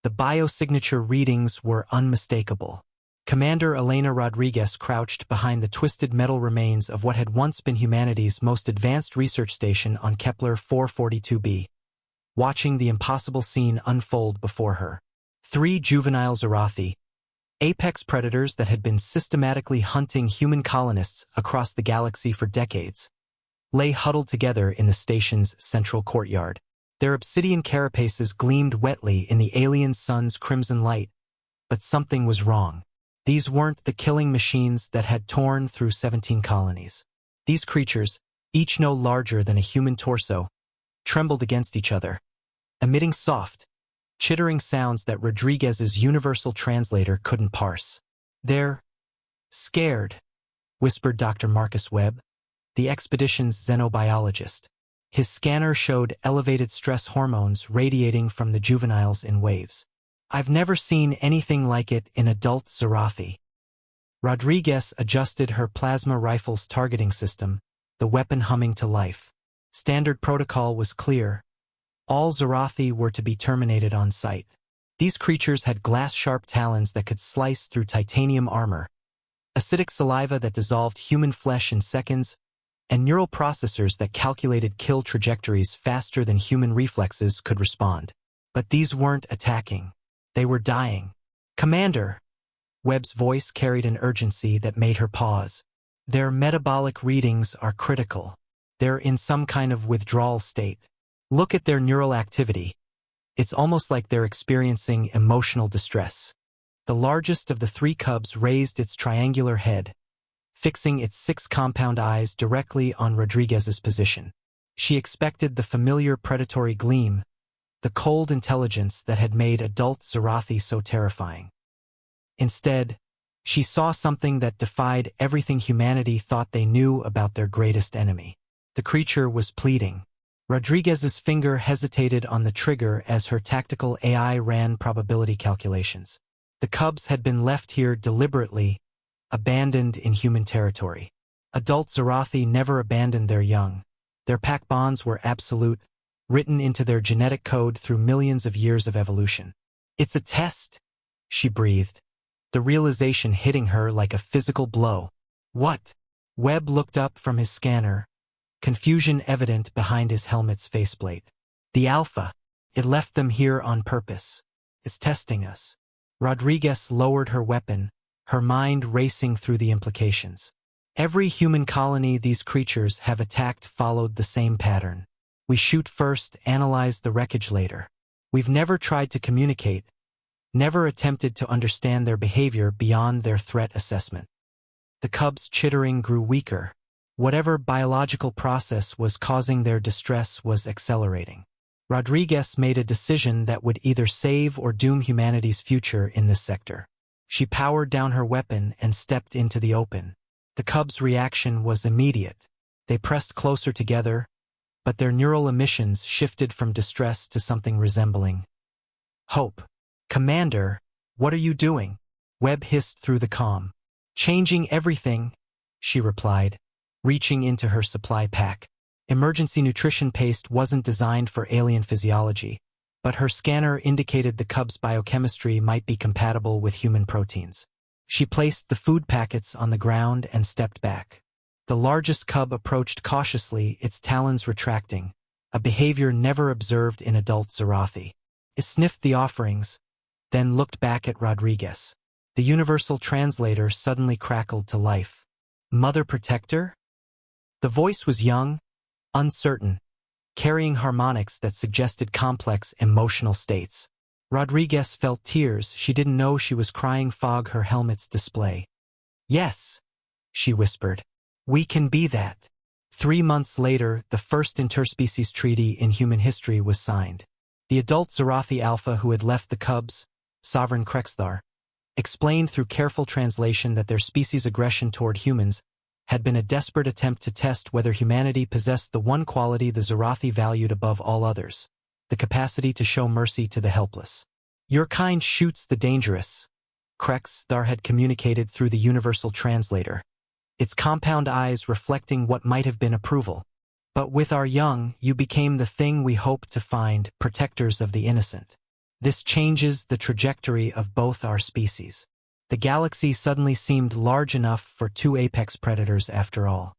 The biosignature readings were unmistakable. Commander Elena Rodriguez crouched behind the twisted metal remains of what had once been humanity's most advanced research station on Kepler 442b, watching the impossible scene unfold before her. 3 juvenile Zarathi, apex predators that had been systematically hunting human colonists across the galaxy for decades, lay huddled together in the station's central courtyard. Their obsidian carapaces gleamed wetly in the alien sun's crimson light, but something was wrong. These weren't the killing machines that had torn through 17 colonies. These creatures, each no larger than a human torso, trembled against each other, emitting soft, chittering sounds that Rodriguez's universal translator couldn't parse. "They're scared," whispered Dr. Marcus Webb, the expedition's xenobiologist. His scanner showed elevated stress hormones radiating from the juveniles in waves. "I've never seen anything like it in adult Zarathi." Rodriguez adjusted her plasma rifle's targeting system, the weapon humming to life. Standard protocol was clear. All Zarathi were to be terminated on sight. These creatures had glass-sharp talons that could slice through titanium armor, acidic saliva that dissolved human flesh in seconds, and neural processors that calculated kill trajectories faster than human reflexes could respond. But these weren't attacking. They were dying. "Commander!" Webb's voice carried an urgency that made her pause. "Their metabolic readings are critical. They're in some kind of withdrawal state. Look at their neural activity. It's almost like they're experiencing emotional distress." The largest of the 3 cubs raised its triangular head, fixing its 6 compound eyes directly on Rodriguez's position. She expected the familiar predatory gleam, the cold intelligence that had made adult Zarathi so terrifying. Instead, she saw something that defied everything humanity thought they knew about their greatest enemy. The creature was pleading. Rodriguez's finger hesitated on the trigger as her tactical AI ran probability calculations. The cubs had been left here deliberately, abandoned in human territory. Adult Zarathi never abandoned their young. Their pack bonds were absolute, written into their genetic code through millions of years of evolution. "It's a test," she breathed, the realization hitting her like a physical blow. "What?" Webb looked up from his scanner, confusion evident behind his helmet's faceplate. "The Alpha. It left them here on purpose. It's testing us." Rodriguez lowered her weapon, her mind racing through the implications. Every human colony these creatures have attacked followed the same pattern. We shoot first, analyze the wreckage later. We've never tried to communicate, never attempted to understand their behavior beyond their threat assessment. The cubs' chittering grew weaker. Whatever biological process was causing their distress was accelerating. Rodriguez made a decision that would either save or doom humanity's future in this sector. She powered down her weapon and stepped into the open. The cubs' reaction was immediate. They pressed closer together, but their neural emissions shifted from distress to something resembling hope. "Commander, what are you doing?" Webb hissed through the calm. "Changing everything," she replied, reaching into her supply pack. Emergency nutrition paste wasn't designed for alien physiology, but her scanner indicated the cub's biochemistry might be compatible with human proteins. She placed the food packets on the ground and stepped back. The largest cub approached cautiously, its talons retracting, a behavior never observed in adult Zarathi. It sniffed the offerings, then looked back at Rodriguez. The universal translator suddenly crackled to life. "Mother Protector?" The voice was young, uncertain, carrying harmonics that suggested complex emotional states. Rodriguez felt tears she didn't know she was crying fog her helmet's display. "Yes," she whispered. "We can be that." 3 months later, the first interspecies treaty in human history was signed. The adult Zarathi Alpha who had left the cubs, Sovereign Krexthar, explained through careful translation that their species' aggression toward humans had been a desperate attempt to test whether humanity possessed the one quality the Zarathi valued above all others, the capacity to show mercy to the helpless. "Your kind shoots the dangerous," Krexthar had communicated through the universal translator, its compound eyes reflecting what might have been approval. "But with our young, you became the thing we hoped to find, protectors of the innocent." This changes the trajectory of both our species. The galaxy suddenly seemed large enough for two apex predators after all.